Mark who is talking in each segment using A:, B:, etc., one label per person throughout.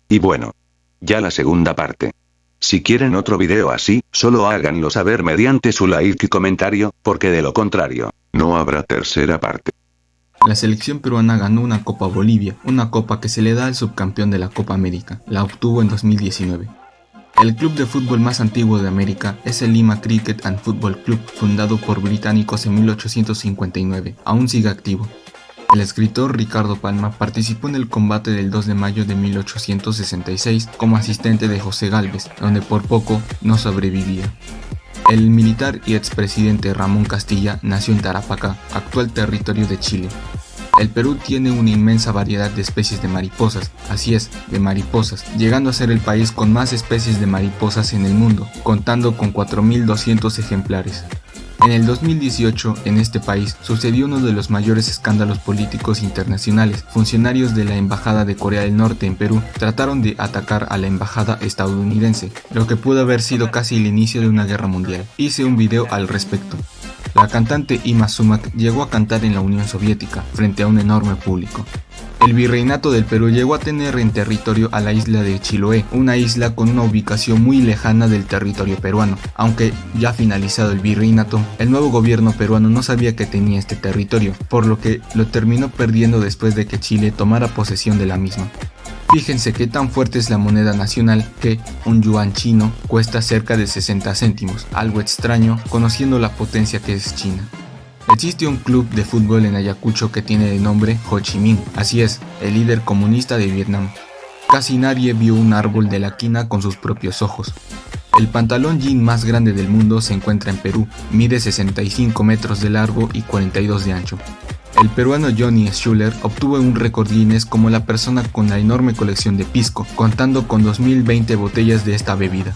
A: Y bueno, ya la segunda parte. Si quieren otro video así, solo háganlo saber mediante su like y comentario, porque de lo contrario, no habrá tercera parte.
B: La selección peruana ganó una Copa Bolivia, una copa que se le da al subcampeón de la Copa América. La obtuvo en 2019. El club de fútbol más antiguo de América es el Lima Cricket and Football Club, fundado por británicos en 1859. Aún sigue activo. El escritor Ricardo Palma participó en el combate del 2 de mayo de 1866 como asistente de José Gálvez, donde por poco no sobrevivía. El militar y expresidente Ramón Castilla nació en Tarapacá, actual territorio de Chile. El Perú tiene una inmensa variedad de especies de mariposas, así es, de mariposas, llegando a ser el país con más especies de mariposas en el mundo, contando con 4.200 ejemplares. En el 2018, en este país, sucedió uno de los mayores escándalos políticos internacionales. Funcionarios de la Embajada de Corea del Norte en Perú trataron de atacar a la embajada estadounidense, lo que pudo haber sido casi el inicio de una guerra mundial. Hice un video al respecto. La cantante Ima Sumac llegó a cantar en la Unión Soviética, frente a un enorme público. El virreinato del Perú llegó a tener en territorio a la isla de Chiloé, una isla con una ubicación muy lejana del territorio peruano. Aunque ya finalizado el virreinato, el nuevo gobierno peruano no sabía que tenía este territorio, por lo que lo terminó perdiendo después de que Chile tomara posesión de la misma. Fíjense qué tan fuerte es la moneda nacional que un yuan chino cuesta cerca de 60 céntimos, algo extraño conociendo la potencia que es China. Existe un club de fútbol en Ayacucho que tiene de nombre Ho Chi Minh, así es, el líder comunista de Vietnam. Casi nadie vio un árbol de la quina con sus propios ojos. El pantalón jean más grande del mundo se encuentra en Perú, mide 65 metros de largo y 42 de ancho. El peruano Johnny Schuller obtuvo un récord Guinness como la persona con la enorme colección de pisco, contando con 2020 botellas de esta bebida.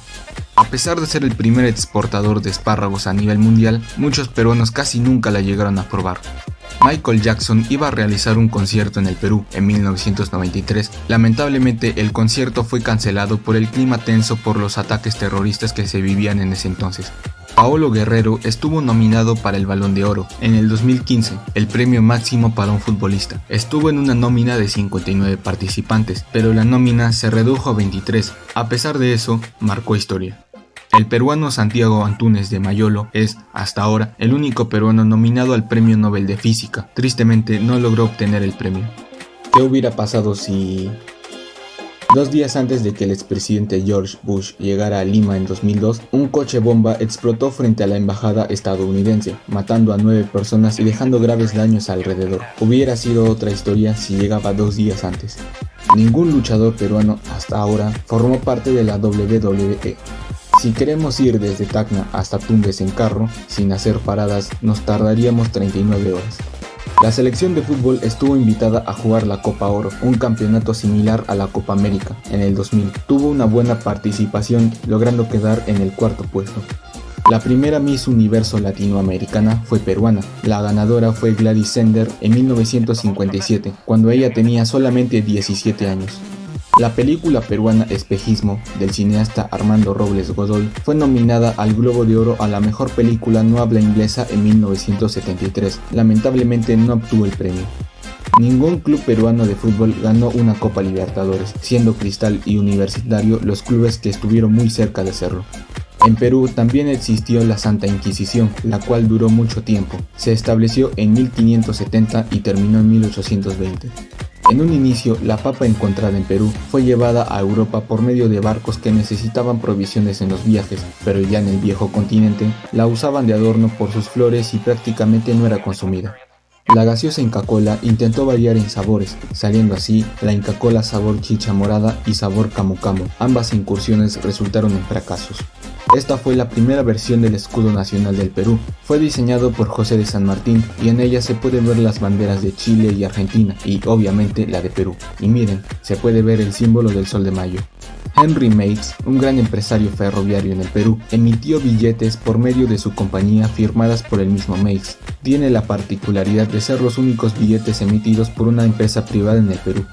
B: A pesar de ser el primer exportador de espárragos a nivel mundial, muchos peruanos casi nunca la llegaron a probar. Michael Jackson iba a realizar un concierto en el Perú en 1993. Lamentablemente, el concierto fue cancelado por el clima tenso por los ataques terroristas que se vivían en ese entonces. Paolo Guerrero estuvo nominado para el Balón de Oro en el 2015, el premio máximo para un futbolista. Estuvo en una nómina de 59 participantes, pero la nómina se redujo a 23. A pesar de eso, marcó historia. El peruano Santiago Antúnez de Mayolo es, hasta ahora, el único peruano nominado al Premio Nobel de Física. Tristemente, no logró obtener el premio. ¿Qué hubiera pasado si 2 días antes de que el expresidente George Bush llegara a Lima en 2002, un coche bomba explotó frente a la embajada estadounidense, matando a 9 personas y dejando graves daños alrededor? Hubiera sido otra historia si llegaba 2 días antes. Ningún luchador peruano hasta ahora formó parte de la WWE. Si queremos ir desde Tacna hasta Tumbes en carro, sin hacer paradas, nos tardaríamos 39 horas. La selección de fútbol estuvo invitada a jugar la Copa Oro, un campeonato similar a la Copa América, en el 2000. Tuvo una buena participación, logrando quedar en el 4º puesto. La primera Miss Universo latinoamericana fue peruana. La ganadora fue Gladys Sender en 1957, cuando ella tenía solamente 17 años. La película peruana Espejismo, del cineasta Armando Robles Godoy, fue nominada al Globo de Oro a la mejor película no habla inglesa en 1973. Lamentablemente no obtuvo el premio. Ningún club peruano de fútbol ganó una Copa Libertadores, siendo Cristal y Universitario los clubes que estuvieron muy cerca de hacerlo. En Perú también existió la Santa Inquisición, la cual duró mucho tiempo. Se estableció en 1570 y terminó en 1820. En un inicio, la papa encontrada en Perú fue llevada a Europa por medio de barcos que necesitaban provisiones en los viajes, pero ya en el viejo continente la usaban de adorno por sus flores y prácticamente no era consumida. La gaseosa Inca Kola intentó variar en sabores, saliendo así la Inca Kola sabor chicha morada y sabor camu camu. Ambas incursiones resultaron en fracasos. Esta fue la primera versión del escudo nacional del Perú. Fue diseñado por José de San Martín y en ella se pueden ver las banderas de Chile y Argentina y obviamente la de Perú. Y miren, se puede ver el símbolo del Sol de Mayo. Henry Meigs, un gran empresario ferroviario en el Perú, emitió billetes por medio de su compañía firmadas por el mismo Meigs. Tiene la particularidad de ser los únicos billetes emitidos por una empresa privada en el Perú.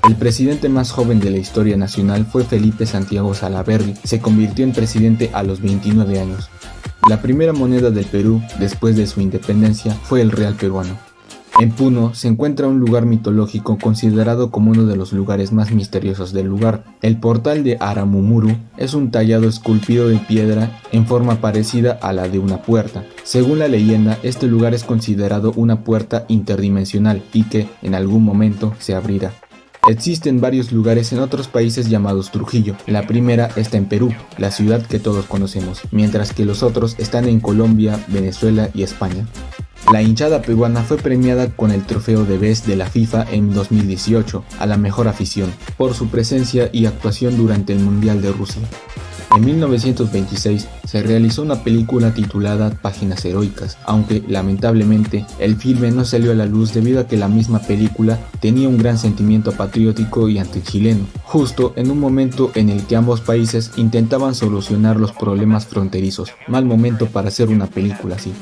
B: El presidente más joven de la historia nacional fue Felipe Santiago Salaverry. Se convirtió en presidente a los 29 años. La primera moneda del Perú, después de su independencia, fue el real peruano. En Puno se encuentra un lugar mitológico considerado como uno de los lugares más misteriosos del lugar. El portal de Aramumuru es un tallado esculpido de piedra en forma parecida a la de una puerta. Según la leyenda, este lugar es considerado una puerta interdimensional y que, en algún momento, se abrirá. Existen varios lugares en otros países llamados Trujillo. La primera está en Perú, la ciudad que todos conocemos, mientras que los otros están en Colombia, Venezuela y España. La hinchada peruana fue premiada con el trofeo de Best de la FIFA en 2018 a la mejor afición, por su presencia y actuación durante el Mundial de Rusia. En 1926 se realizó una película titulada Páginas Heroicas, aunque lamentablemente el filme no salió a la luz debido a que la misma película tenía un gran sentimiento patriótico y antichileno, justo en un momento en el que ambos países intentaban solucionar los problemas fronterizos. Mal momento para hacer una película así.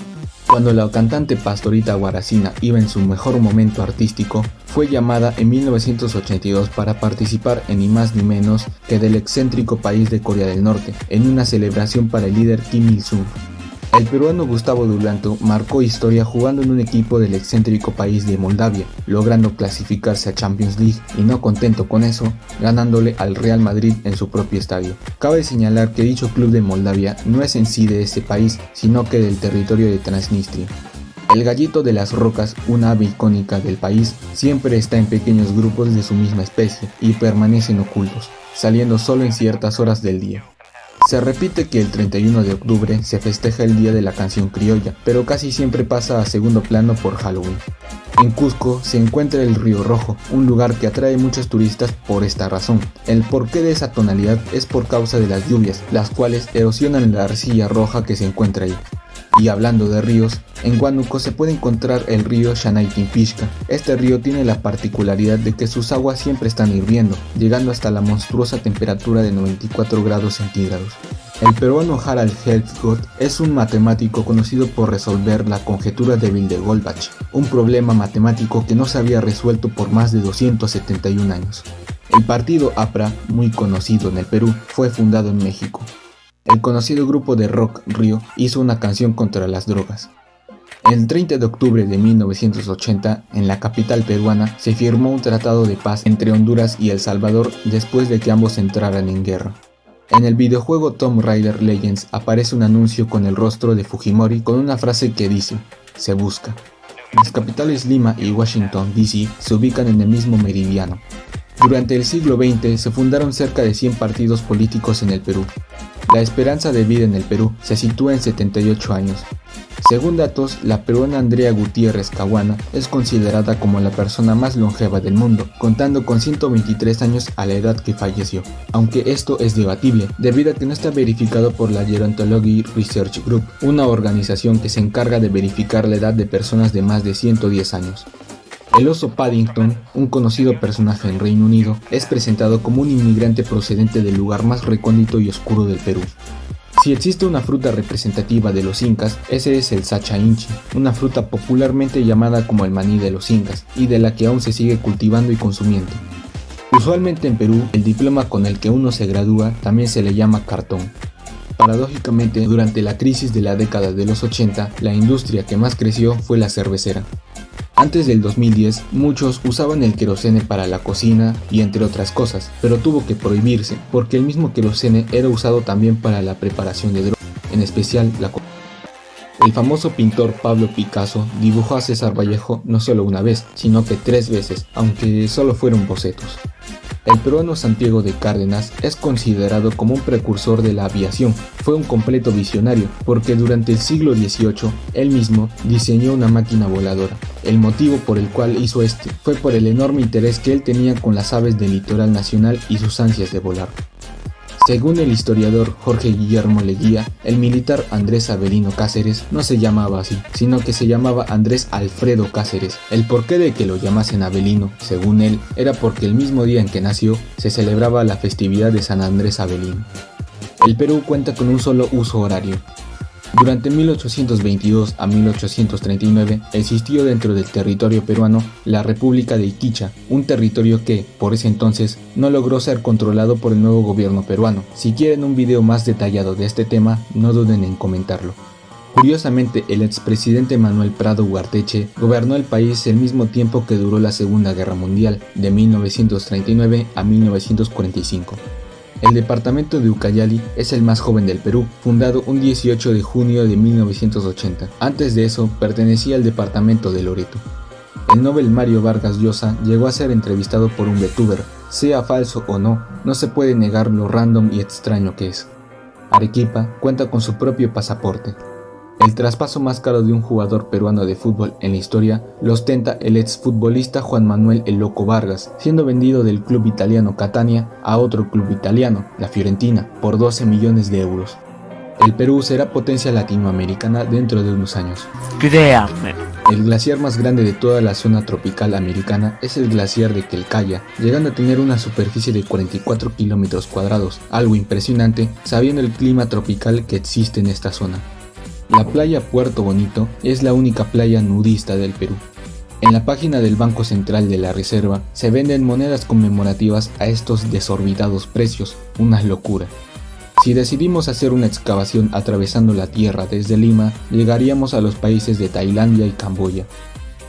B: Cuando la cantante Pastorita Guaracina iba en su mejor momento artístico, fue llamada en 1982 para participar en ni más ni menos que del excéntrico país de Corea del Norte, en una celebración para el líder Kim Il-sung. El peruano Gustavo Dulanto marcó historia jugando en un equipo del excéntrico país de Moldavia, logrando clasificarse a Champions League y no contento con eso, ganándole al Real Madrid en su propio estadio. Cabe señalar que dicho club de Moldavia no es en sí de este país, sino que del territorio de Transnistria. El gallito de las rocas, una ave icónica del país, siempre está en pequeños grupos de su misma especie y permanecen ocultos, saliendo solo en ciertas horas del día. Se repite que el 31 de octubre se festeja el Día de la Canción Criolla, pero casi siempre pasa a segundo plano por Halloween. En Cusco se encuentra el Río Rojo, un lugar que atrae muchos turistas por esta razón. El porqué de esa tonalidad es por causa de las lluvias, las cuales erosionan la arcilla roja que se encuentra ahí. Y hablando de ríos, en Huánuco se puede encontrar el río Xanaytinpixca. Este río tiene la particularidad de que sus aguas siempre están hirviendo, llegando hasta la monstruosa temperatura de 94 grados centígrados. El peruano Harald Helmholtz es un matemático conocido por resolver la conjetura de Wilde-Goldbach, un problema matemático que no se había resuelto por más de 271 años. El partido APRA, muy conocido en el Perú, fue fundado en México. El conocido grupo de rock Río hizo una canción contra las drogas. El 30 de octubre de 1980, en la capital peruana, se firmó un tratado de paz entre Honduras y El Salvador después de que ambos entraran en guerra. En el videojuego Tomb Raider Legends aparece un anuncio con el rostro de Fujimori con una frase que dice: "Se busca". Las capitales Lima y Washington, D.C. se ubican en el mismo meridiano. Durante el siglo XX se fundaron cerca de 100 partidos políticos en el Perú. La esperanza de vida en el Perú se sitúa en 78 años. Según datos, la peruana Andrea Gutiérrez Caguana es considerada como la persona más longeva del mundo, contando con 123 años a la edad que falleció, aunque esto es debatible, debido a que no está verificado por la Gerontology Research Group, una organización que se encarga de verificar la edad de personas de más de 110 años. El oso Paddington, un conocido personaje en Reino Unido, es presentado como un inmigrante procedente del lugar más recóndito y oscuro del Perú. Si existe una fruta representativa de los incas, ese es el sacha inchi, una fruta popularmente llamada como el maní de los incas y de la que aún se sigue cultivando y consumiendo. Usualmente en Perú, el diploma con el que uno se gradúa también se le llama cartón. Paradójicamente, durante la crisis de la década de los 80, la industria que más creció fue la cervecera. Antes del 2010, muchos usaban el querosene para la cocina y entre otras cosas, pero tuvo que prohibirse porque el mismo querosene era usado también para la preparación de drogas, en especial la cocaína. El famoso pintor Pablo Picasso dibujó a César Vallejo no solo una vez, sino que 3 veces, aunque solo fueron bocetos. El peruano Santiago de Cárdenas es considerado como un precursor de la aviación. Fue un completo visionario, porque durante el siglo XVIII, él mismo diseñó una máquina voladora. El motivo por el cual hizo fue por el enorme interés que él tenía con las aves del litoral nacional y sus ansias de volar. Según el historiador Jorge Guillermo Leguía, el militar Andrés Avelino Cáceres no se llamaba así, sino que se llamaba Andrés Alfredo Cáceres. El porqué de que lo llamasen Avelino, según él, era porque el mismo día en que nació se celebraba la festividad de San Andrés Avelino. El Perú cuenta con un solo uso horario. Durante 1822 a 1839 existió dentro del territorio peruano la República de Iquicha, un territorio que, por ese entonces, no logró ser controlado por el nuevo gobierno peruano. Si quieren un video más detallado de este tema, no duden en comentarlo. Curiosamente, el expresidente Manuel Prado Ugarteche gobernó el país el mismo tiempo que duró la Segunda Guerra Mundial, de 1939 a 1945. El departamento de Ucayali es el más joven del Perú, fundado un 18 de junio de 1980. Antes de eso, pertenecía al departamento de Loreto. El Nobel Mario Vargas Llosa llegó a ser entrevistado por un VTuber. Sea falso o no, no se puede negar lo random y extraño que es. Arequipa cuenta con su propio pasaporte. El traspaso más caro de un jugador peruano de fútbol en la historia lo ostenta el exfutbolista Juan Manuel El Loco Vargas, siendo vendido del club italiano Catania a otro club italiano, la Fiorentina, por 12 millones de euros. El Perú será potencia latinoamericana dentro de unos años.
C: Créanme.
B: El glaciar más grande de toda la zona tropical americana es el glaciar de Quelcaya, llegando a tener una superficie de 44 kilómetros cuadrados, algo impresionante sabiendo el clima tropical que existe en esta zona. La playa Puerto Bonito es la única playa nudista del Perú. En la página del Banco Central de la Reserva se venden monedas conmemorativas a estos desorbitados precios, una locura. Si decidimos hacer una excavación atravesando la tierra desde Lima, llegaríamos a los países de Tailandia y Camboya.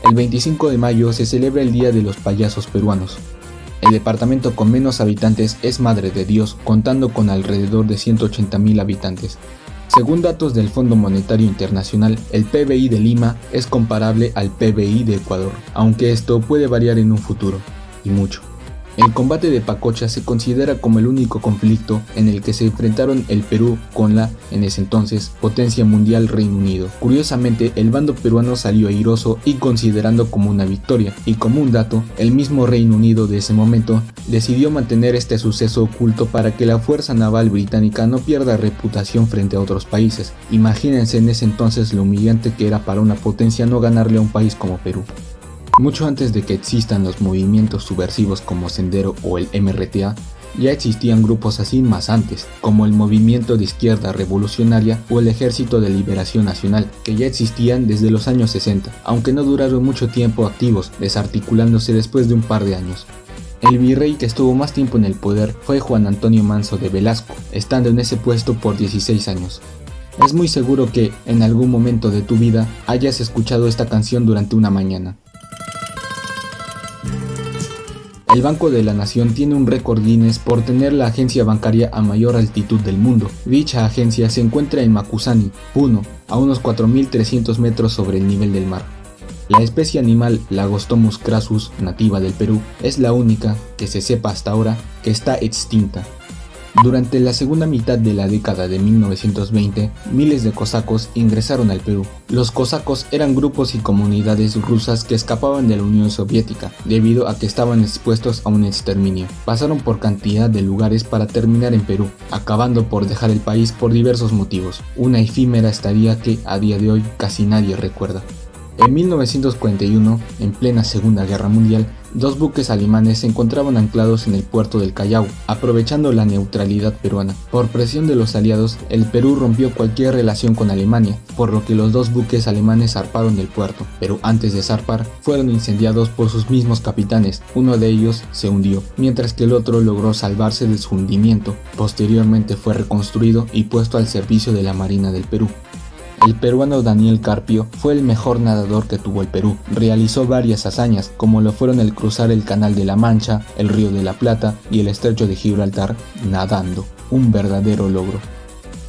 B: El 25 de mayo se celebra el Día de los Payasos Peruanos. El departamento con menos habitantes es Madre de Dios, contando con alrededor de 180.000 habitantes. Según datos del Fondo Monetario Internacional, el PBI de Lima es comparable al PBI de Ecuador, aunque esto puede variar en un futuro, y mucho. El combate de Pacocha se considera como el único conflicto en el que se enfrentaron el Perú con la, en ese entonces, potencia mundial Reino Unido. Curiosamente, el bando peruano salió airoso y considerando como una victoria, y como un dato, el mismo Reino Unido de ese momento decidió mantener este suceso oculto para que la fuerza naval británica no pierda reputación frente a otros países. Imagínense en ese entonces lo humillante que era para una potencia no ganarle a un país como Perú. Mucho antes de que existan los movimientos subversivos como Sendero o el MRTA, ya existían grupos así más antes, como el Movimiento de Izquierda Revolucionaria o el Ejército de Liberación Nacional, que ya existían desde los años 60, aunque no duraron mucho tiempo activos, desarticulándose después de un par de años. El virrey que estuvo más tiempo en el poder fue Juan Antonio Manso de Velasco, estando en ese puesto por 16 años. Es muy seguro que, en algún momento de tu vida, hayas escuchado esta canción durante una mañana. El Banco de la Nación tiene un récord Guinness por tener la agencia bancaria a mayor altitud del mundo. Dicha agencia se encuentra en Macusani, Puno, a unos 4.300 metros sobre el nivel del mar. La especie animal Lagostomus crassus, nativa del Perú, es la única, que se sepa hasta ahora, que está extinta. Durante la segunda mitad de la década de 1920, miles de cosacos ingresaron al Perú. Los cosacos eran grupos y comunidades rusas que escapaban de la Unión Soviética, debido a que estaban expuestos a un exterminio. Pasaron por cantidad de lugares para terminar en Perú, acabando por dejar el país por diversos motivos. Una efímera estadía que, a día de hoy, casi nadie recuerda. En 1941, en plena Segunda Guerra Mundial, dos buques alemanes se encontraban anclados en el puerto del Callao, aprovechando la neutralidad peruana. Por presión de los aliados, el Perú rompió cualquier relación con Alemania, por lo que los dos buques alemanes zarparon del puerto, pero antes de zarpar, fueron incendiados por sus mismos capitanes. Uno de ellos se hundió, mientras que el otro logró salvarse de su hundimiento. Posteriormente fue reconstruido y puesto al servicio de la Marina del Perú. El peruano Daniel Carpio fue el mejor nadador que tuvo el Perú. Realizó varias hazañas, como lo fueron el cruzar el Canal de la Mancha, el Río de la Plata y el Estrecho de Gibraltar nadando. Un verdadero logro.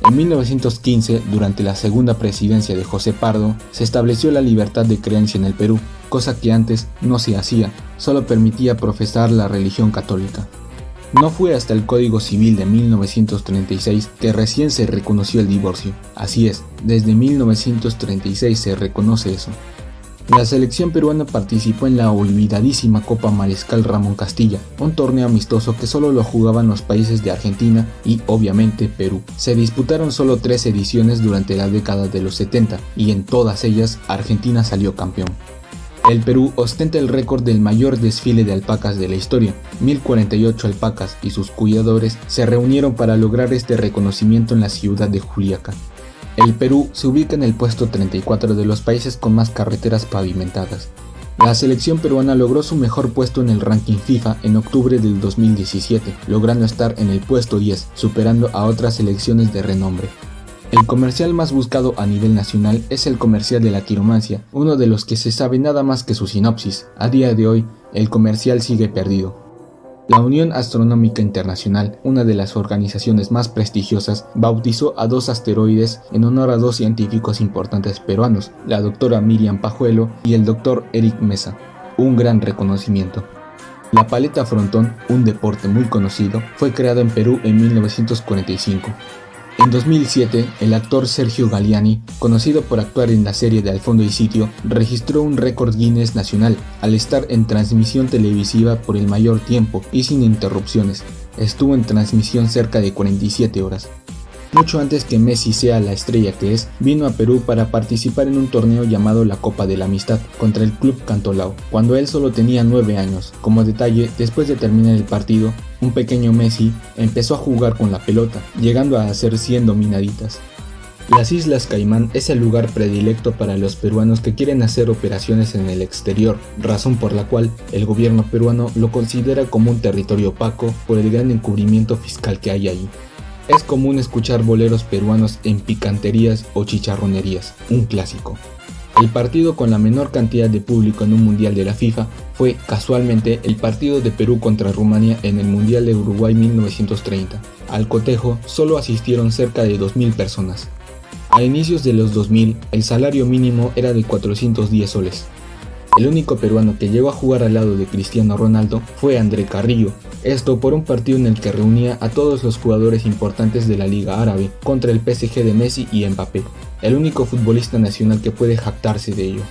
B: En 1915, durante la segunda presidencia de José Pardo, se estableció la libertad de creencia en el Perú, cosa que antes no se hacía, solo permitía profesar la religión católica. No fue hasta el Código Civil de 1936 que recién se reconoció el divorcio. Así es, desde 1936 se reconoce eso. La selección peruana participó en la olvidadísima Copa Mariscal Ramón Castilla, un torneo amistoso que solo lo jugaban los países de Argentina y, obviamente, Perú. Se disputaron solo 3 ediciones durante la década de los 70 y en todas ellas Argentina salió campeón. El Perú ostenta el récord del mayor desfile de alpacas de la historia. 1048 alpacas y sus cuidadores se reunieron para lograr este reconocimiento en la ciudad de Juliaca. El Perú se ubica en el puesto 34 de los países con más carreteras pavimentadas. La selección peruana logró su mejor puesto en el ranking FIFA en octubre del 2017, logrando estar en el puesto 10, superando a otras selecciones de renombre. El comercial más buscado a nivel nacional es el comercial de la quiromancia, uno de los que se sabe nada más que su sinopsis. A día de hoy, el comercial sigue perdido. La Unión Astronómica Internacional, una de las organizaciones más prestigiosas, bautizó a 2 asteroides en honor a 2 científicos importantes peruanos, la doctora Miriam Pajuelo y el doctor Eric Mesa. Un gran reconocimiento. La paleta frontón, un deporte muy conocido, fue creado en Perú en 1945. En 2007, el actor Sergio Galliani, conocido por actuar en la serie de Al fondo y sitio, registró un récord Guinness nacional al estar en transmisión televisiva por el mayor tiempo y sin interrupciones. Estuvo en transmisión cerca de 47 horas. Mucho antes que Messi sea la estrella que es, vino a Perú para participar en un torneo llamado la Copa de la Amistad contra el Club Cantolao, cuando él solo tenía 9 años. Como detalle, después de terminar el partido, un pequeño Messi empezó a jugar con la pelota, llegando a hacer 100 dominaditas. Las Islas Caimán es el lugar predilecto para los peruanos que quieren hacer operaciones en el exterior, razón por la cual el gobierno peruano lo considera como un territorio opaco por el gran encubrimiento fiscal que hay ahí. Es común escuchar boleros peruanos en picanterías o chicharronerías, un clásico. El partido con la menor cantidad de público en un mundial de la FIFA fue, casualmente, el partido de Perú contra Rumania en el Mundial de Uruguay 1930. Al cotejo solo asistieron cerca de 2.000 personas. A inicios de los 2000, el salario mínimo era de 410 soles. El único peruano que llegó a jugar al lado de Cristiano Ronaldo fue André Carrillo, esto por un partido en el que reunía a todos los jugadores importantes de la Liga Árabe contra el PSG de Messi y Mbappé, el único futbolista nacional que puede jactarse de ello.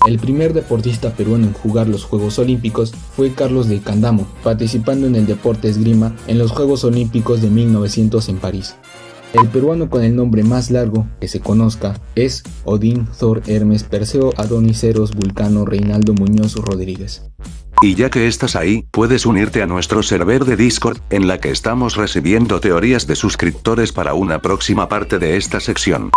B: El primer deportista peruano en jugar los Juegos Olímpicos fue Carlos del Candamo, participando en el deporte esgrima en los Juegos Olímpicos de 1900 en París. El peruano con el nombre más largo que se conozca es Odín, Thor, Hermes, Perseo, Adonis, Eros, Vulcano, Reinaldo Muñoz Rodríguez.
A: Y ya que estás ahí, puedes unirte a nuestro server de Discord, en la que estamos recibiendo teorías de suscriptores para una próxima parte de esta sección.